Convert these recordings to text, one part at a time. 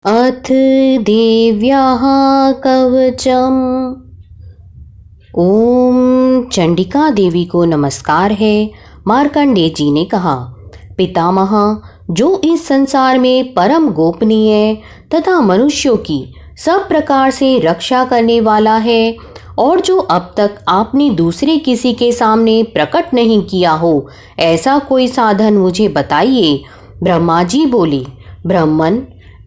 अथ देव्याः कवचम्। ओम चंडिका देवी को नमस्कार है। मार्कंडेय जी ने कहा, पितामह, जो इस संसार में परम गोपनीय तथा मनुष्यों की सब प्रकार से रक्षा करने वाला है और जो अब तक आपने दूसरे किसी के सामने प्रकट नहीं किया हो, ऐसा कोई साधन मुझे बताइए। ब्रह्मा जी बोले, ब्राह्मण,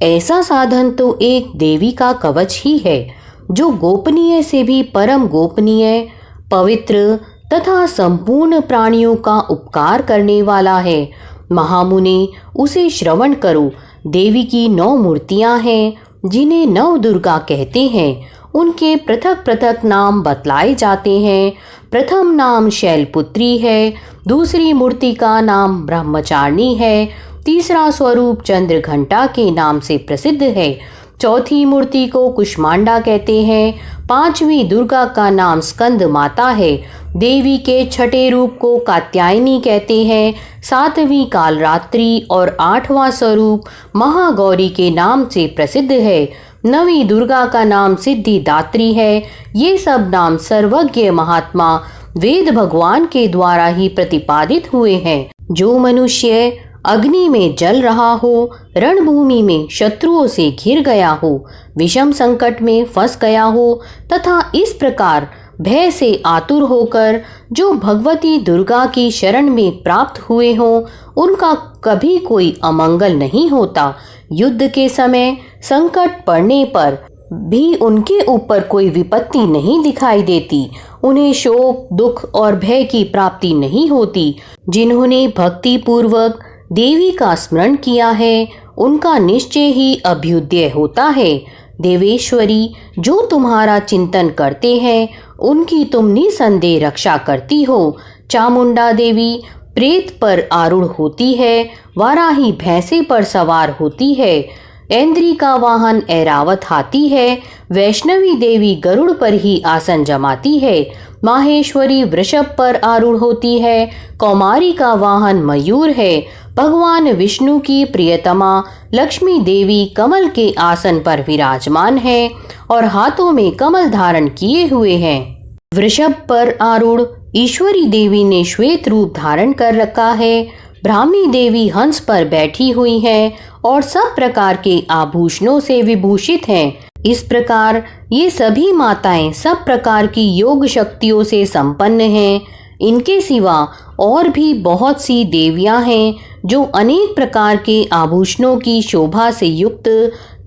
ऐसा साधन तो एक देवी का कवच ही है, जो गोपनीय से भी परम गोपनीय, पवित्र तथा संपूर्ण प्राणियों का उपकार करने वाला है। महामुने, उसे श्रवण करो। देवी की 9 मूर्तियां हैं, जिन्हें नव दुर्गा कहते हैं। उनके पृथक पृथक नाम बतलाए जाते हैं। प्रथम नाम शैलपुत्री है, दूसरी मूर्ति का नाम ब्रह्मचारिणी है, तीसरा स्वरूप चंद्र घंटा के नाम से प्रसिद्ध है, चौथी मूर्ति को कुष्मांडा कहते हैं, पांचवी दुर्गा का नाम स्कंद माता है, देवी के छठे रूप को कात्यायनी कहते हैं, सातवीं कालरात्रि और 8वां स्वरूप महागौरी के नाम से प्रसिद्ध है, नवी दुर्गा का नाम सिद्धिदात्री है। ये सब नाम सर्वज्ञ महात्मा वेद भगवान के द्वारा ही प्रतिपादित हुए हैं। जो मनुष्य अग्नि में जल रहा हो, रणभूमि में शत्रुओं से घिर गया हो, विषम संकट में फंस गया हो तथा इस प्रकार भय से आतुर होकर जो भगवती दुर्गा की शरण में प्राप्त हुए हो, उनका कभी कोई अमंगल नहीं होता। युद्ध के समय संकट पड़ने पर भी उनके ऊपर कोई विपत्ति नहीं दिखाई देती। उन्हें शोक, दुख और भय की प्राप्ति नहीं होती। जिन्होंने भक्ति पूर्वक देवी का स्मरण किया है, उनका निश्चय ही अभ्युदय होता है। देवेश्वरी, जो तुम्हारा चिंतन करते हैं, उनकी तुम निसंदेह रक्षा करती हो। चामुंडा देवी प्रेत पर आरूढ़ होती है, वाराही भैंसे पर सवार होती है, ऐन्द्री का वाहन ऐरावत हाथी है, वैष्णवी देवी गरुड़ पर ही आसन जमाती है, माहेश्वरी वृषभ पर आरूढ़ होती है, कौमारी का वाहन मयूर है, भगवान विष्णु की प्रियतमा लक्ष्मी देवी कमल के आसन पर विराजमान है और हाथों में कमल धारण किए हुए हैं। वृषभ पर आरूढ़ ईश्वरी देवी ने श्वेत रूप धारण कर रखा है। ब्राह्मी देवी हंस पर बैठी हुई है और सब प्रकार के आभूषणों से विभूषित हैं। इस प्रकार ये सभी माताएं सब प्रकार की योग शक्तियों से संपन्न हैं। इनके सिवा और भी बहुत सी देवियां हैं, जो अनेक प्रकार के आभूषणों की शोभा से युक्त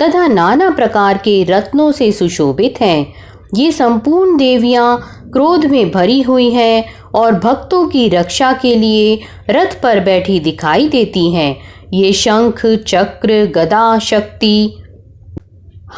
तथा नाना प्रकार के रत्नों से सुशोभित हैं। ये संपूर्ण देवियां क्रोध में भरी हुई हैं और भक्तों की रक्षा के लिए रथ पर बैठी दिखाई देती हैं। ये शंख, चक्र, गदा, शक्ति,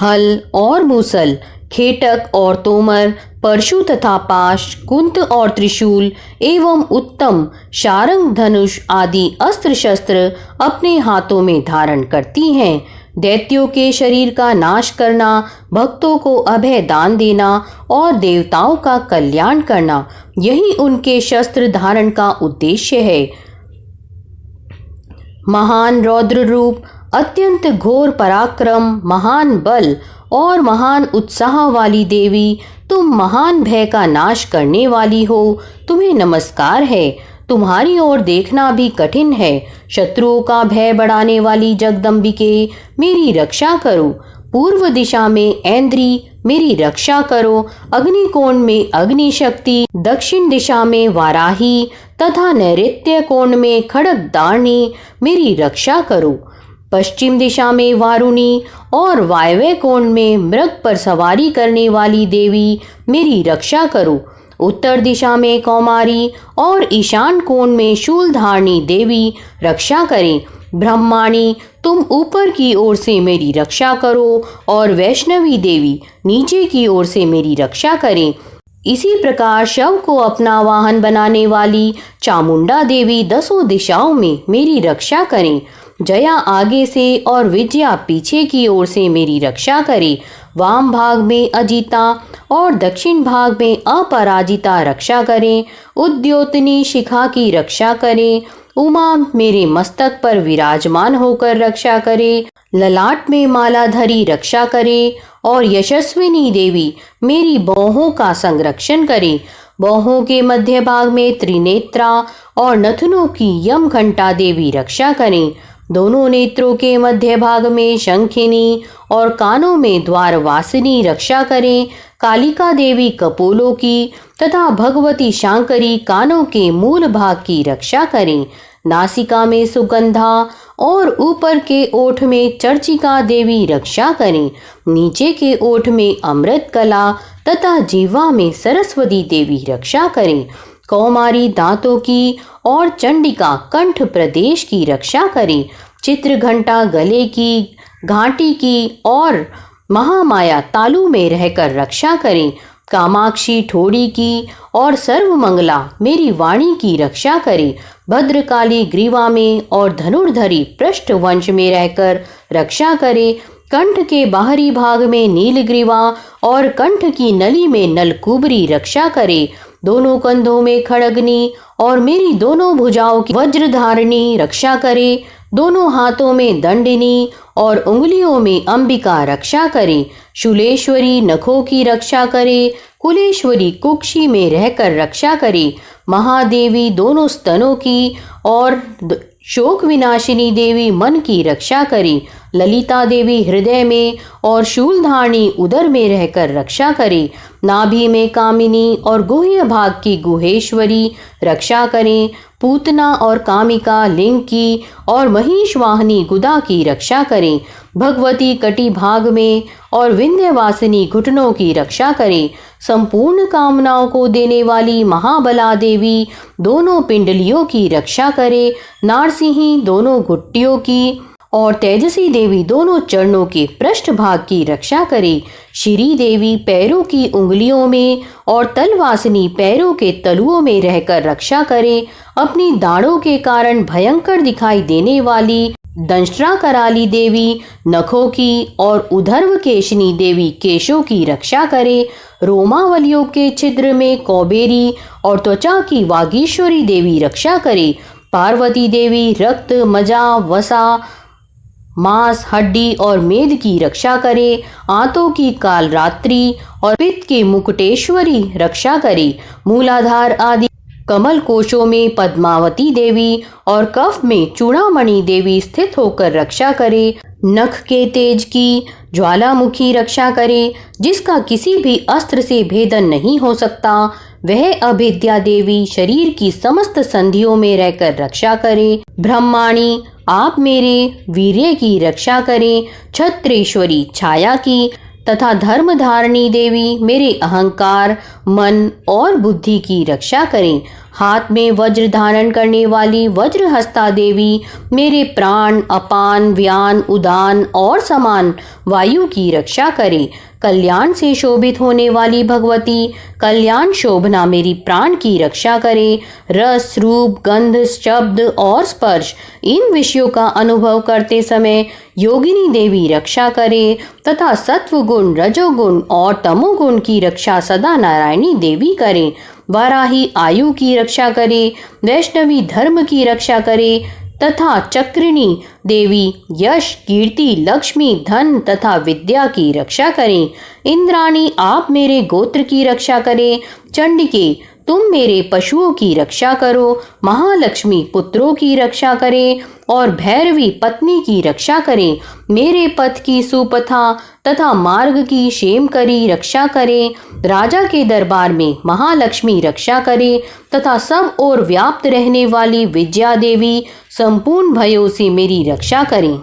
हल और मूसल, खेटक और तोमर, परशु तथा पाश, कुंत और त्रिशूल एवं उत्तम शारंग, धनुष आदि अस्त्र शस्त्र अपने हाथों में धारण करती हैं। दैत्यों के शरीर का नाश करना, भक्तों को अभय दान देना और देवताओं का कल्याण करना, यही उनके शस्त्र धारण का उद्देश्य है। महान रौद्र रूप, अत्यंत घोर पराक्रम, महान बल और महान उत्साह वाली देवी, तुम महान भय का नाश करने वाली हो। तुम्हें नमस्कार है। तुम्हारी ओर देखना भी कठिन है। शत्रुओं का भय बढ़ाने वाली जगदम्बिके, मेरी रक्षा करो। पूर्व दिशा में ऐन्द्री, मेरी रक्षा करो। अग्निकोण में अग्नि शक्ति, दक्षिण दिशा में वाराही तथा नैऋत्य कोण में खड्गदारिणी, मेरी रक्षा करो। पश्चिम दिशा में वारुणी और वायव्य कोण में मृग पर सवारी करने वाली देवी, मेरी रक्षा करो। उत्तर दिशा में कौमारी और ईशान कोण में शूलधारिणी देवी रक्षा करें। ब्रह्माणी, तुम ऊपर की ओर से मेरी रक्षा करो और वैष्णवी देवी नीचे की ओर से मेरी रक्षा करें। इसी प्रकार शव को अपना वाहन बनाने वाली चामुंडा देवी 10 दिशाओं में मेरी रक्षा करें। जया आगे से और विजया पीछे की ओर से मेरी रक्षा करे। वाम भाग में अजिता और दक्षिण भाग में अपराजिता रक्षा करें। उद्योतनी शिखा की रक्षा करें उमा मेरे मस्तक पर विराजमान होकर रक्षा करे, ललाट में माला धरी रक्षा करे और यशस्विनी देवी मेरी बाहों का संरक्षण करे। बाहों के मध्य भाग में त्रिनेत्रा और नथुनों की यम घंटा देवी रक्षा करें। दोनों नेत्रों के मध्य भाग में शंखिनी और कानों में द्वारवासिनी रक्षा करें। कालिका देवी कपोलों की तथा भगवती शांकरी कानों के मूल भाग की रक्षा करें। नासिका में सुगंधा और ऊपर के ओठ में चर्चिका देवी रक्षा करें। नीचे के ओठ में अमृत कला तथा जीवा में सरस्वती देवी रक्षा करें। कौमारी दांतों की और चंडिका कंठ प्रदेश की रक्षा करें। चित्र घंटा गले की, घाटी की और महामाया तालु में रहकर रक्षा करें। कामाक्षी ठोड़ी की और सर्वमंगला मेरी वाणी की रक्षा करे। भद्रकाली ग्रीवा में और धनुर्धरी पृष्ठ वंश में रहकर रक्षा करे। कंठ के बाहरी भाग में नीलग्रीवा और कंठ की नली में नलकुबरी रक्षा करे। दोनों कंधों में खड़गनी और मेरी दोनों भुजाओं की वज्रधारिणी रक्षा करे। दोनों हाथों में दंडिनी और उंगलियों में अंबिका रक्षा करे। शूलेश्वरी नखों की रक्षा करे। कुलेश्वरी कुक्षी में रहकर रक्षा करे। महादेवी दोनों स्तनों की और शोक विनाशिनी देवी मन की रक्षा करे। ललिता देवी हृदय में और शूलधारणी उदर में रहकर रक्षा करे। नाभि में कामिनी और गुह्य भाग की गुहेश्वरी रक्षा करें। पूतना और कामिका लिंग की और महिषवाहिनी गुदा की रक्षा करें। भगवती कटी भाग में और विंध्यवासिनी घुटनों की रक्षा करें। संपूर्ण कामनाओं को देने वाली महाबला देवी दोनों पिंडलियों की रक्षा करे। नारसिंही दोनों घुट्टियों की और तेजसी देवी दोनों चरणों के पृष्ठ भाग की रक्षा करे। श्री देवी पैरों की उंगलियों में और तलवासिनी पैरों के तलुओं में रहकर रक्षा करे। अपनी दाढ़ों के कारण भयंकर दिखाई देने वाली दंष्ट्रा कराली देवी नखों की और उधर्व केशनी देवी केशों की रक्षा करे। रोमावलियों के छिद्र में कौबेरी और त्वचा की वागीश्वरी देवी रक्षा करे। पार्वती देवी रक्त, मजा, वसा, मांस, हड्डी और मेद की रक्षा करे। आंतों की कालरात्रि और पित्त की मुकुटेश्वरी रक्षा करे। मूलाधार आदि कमल कोशों में पद्मावती देवी और कफ में चूड़ामणि देवी स्थित होकर रक्षा करे। नख के तेज की ज्वालामुखी रक्षा करे, जिसका किसी भी अस्त्र से भेदन नहीं हो सकता। वह अभिद्या देवी शरीर की समस्त संधियों में रहकर रक्षा करे। ब्रह्माणी आप मेरे वीर्य की रक्षा करें। छत्रेश्वरी छाया की तथा धर्मधारिणी देवी मेरे अहंकार, मन और बुद्धि की रक्षा करें। हाथ में वज्र धारण करने वाली वज्रहस्ता देवी मेरे प्राण, अपान, व्यान, उदान और समान वायु की रक्षा करे। कल्याण से शोभित होने वाली भगवती कल्याण शोभना मेरी प्राण की रक्षा करे। रस, रूप, गंध, शब्द और स्पर्श इन विषयों का अनुभव करते समय योगिनी देवी रक्षा करे तथा सत्व गुण, रजोगुण और तमोगुण की रक्षा सदा नारायणी देवी करे। वाराही आयु की रक्षा करे। वैष्णवी धर्म की रक्षा करे तथा चक्रिणी देवी यश, कीर्ति, लक्ष्मी, धन तथा विद्या की रक्षा करें। इंद्राणी आप मेरे गोत्र की रक्षा करें। चंडिके तुम मेरे पशुओं की रक्षा करो। महालक्ष्मी पुत्रों की रक्षा करें और भैरवी पत्नी की रक्षा करें। मेरे पथ की सुपथा तथा मार्ग की क्षेमकरी रक्षा करें। राजा के दरबार में महालक्ष्मी रक्षा करे तथा सब ओर व्याप्त रहने वाली विद्या देवी संपूर्ण भयों से मेरी रक्षा करें।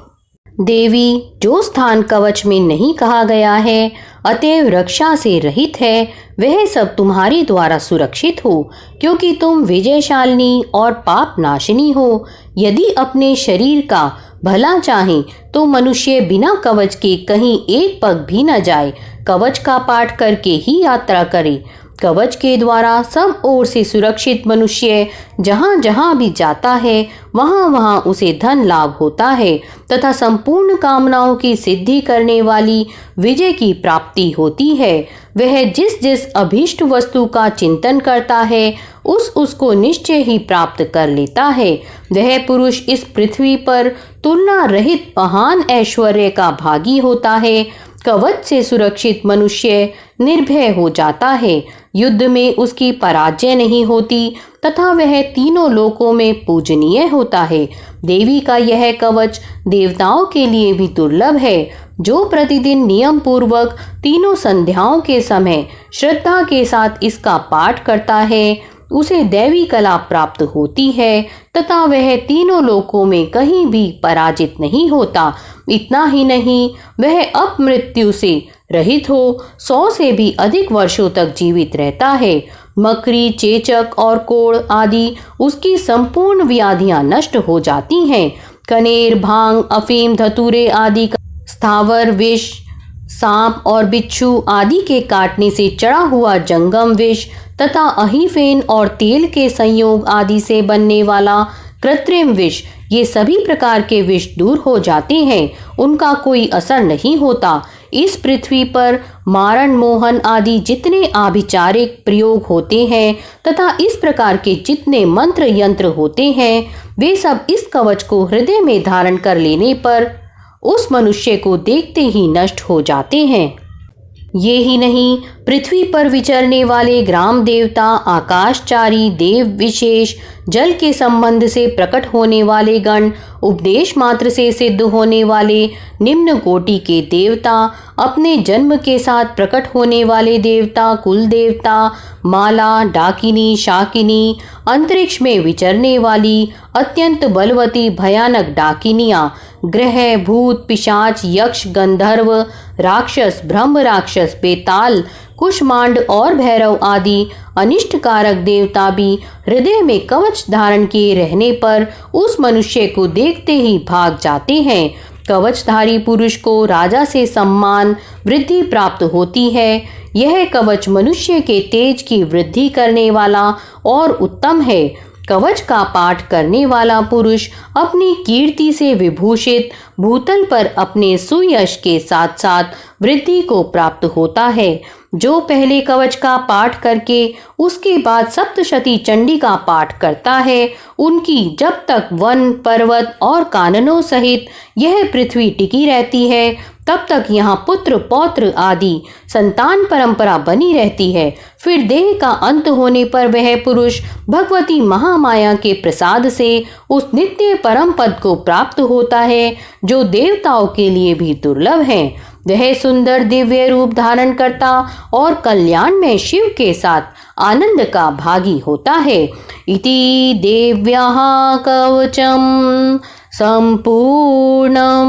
देवी जो स्थान कवच में नहीं कहा गया है अतएव रक्षा से रहित है, वह सब तुम्हारे द्वारा सुरक्षित हो, क्योंकि तुम विजयशालिनी और पाप नाशिनी हो। यदि अपने शरीर का भला चाहे तो मनुष्य बिना कवच के कहीं एक पग भी न जाए। कवच का पाठ करके ही यात्रा करे। कवच के द्वारा सब ओर से सुरक्षित मनुष्य जहाँ जहाँ भी जाता है वहाँ वहाँ उसे धन लाभ होता है तथा संपूर्ण कामनाओं की सिद्धि करने वाली विजय की प्राप्ति होती है। वह जिस जिस अभीष्ट वस्तु का चिंतन करता है उसको निश्चय ही प्राप्त कर लेता है। वह पुरुष इस पृथ्वी पर तुलना रहित महान ऐश्वर्य का भागी होता है। कवच से सुरक्षित मनुष्य निर्भय हो जाता है। युद्ध में उसकी पराजय नहीं होती तथा वह तीनों लोकों में पूजनीय होता है। देवी का यह कवच देवताओं के लिए भी दुर्लभ है। जो प्रतिदिन नियम पूर्वक तीनों संध्याओं के समय श्रद्धा के साथ इसका पाठ करता है उसे दैवी कला प्राप्त होती है तथा वह तीनों लोकों में कहीं भी पराजित नहीं होता। इतना ही नहीं, वह अपमृत्यु से रहित हो 100 से भी अधिक वर्षों तक जीवित रहता है। मकड़ी, चेचक और कोढ़ आदि उसकी संपूर्ण व्याधियां नष्ट हो जाती हैं। कनेर, भांग, अफीम, धतूरे आदि का स्थावर विष, सांप और बिच्छू आदि के काटने से चढ़ा हुआ जंगम विष तथा अहीफेन और तेल के संयोग आदि से बनने वाला कृत्रिम विष, ये सभी प्रकार के विष दूर हो जाते हैं, उनका कोई असर नहीं होता। इस पृथ्वी पर मारण, मोहन आदि जितने आभिचारिक प्रयोग होते हैं तथा इस प्रकार के जितने मंत्र यंत्र होते हैं वे सब इस कवच को हृदय में धारण कर लेने पर उस मनुष्य को देखते ही नष्ट हो जाते हैं। ये ही नहीं, पृथ्वी पर विचरने वाले ग्राम देवता, आकाशचारी देव विशेष, जल के संबंध से प्रकट होने वाले गण, उपदेश मात्र से सिद्ध होने वाले निम्न कोटि के देवता, अपने जन्म के साथ प्रकट होने वाले देवता, कुल देवता, माला, डाकिनी, शाकिनी, अंतरिक्ष में विचरने वाली अत्यंत बलवती भयानक डाकिनियाँ, ग्रह, भूत, पिशाच, यक्ष, गंधर्व, राक्षस, ब्रह्म राक्षस, बेताल, कुष्मांड और भैरव आदि अनिष्टकारक देवता भी हृदय में कवच धारण किए रहने पर उस मनुष्य को देखते ही भाग जाते हैं। कवचधारी पुरुष को राजा से सम्मान वृद्धि प्राप्त होती है। यह कवच मनुष्य के तेज की वृद्धि करने वाला और उत्तम है। कवच का पाठ करने वाला पुरुष अपनी कीर्ति से विभूषित भूतल पर अपने सुयश के साथ साथ वृद्धि को प्राप्त होता है। जो पहले कवच का पाठ करके उसके बाद सप्तशती चंडी का पाठ करता है, उनकी जब तक वन, पर्वत और काननों सहित यह पृथ्वी टिकी रहती है तब तक यहाँ पुत्र, पौत्र आदि संतान परंपरा बनी रहती है। फिर देह का अंत होने पर वह पुरुष भगवती महामाया के प्रसाद से उस नित्य परम पद को प्राप्त होता है जो देवताओं के लिए भी दुर्लभ है। वह सुंदर दिव्य रूप धारण करता और कल्याण में शिव के साथ आनंद का भागी होता है। इति देव्याः कवचम संपूर्णम।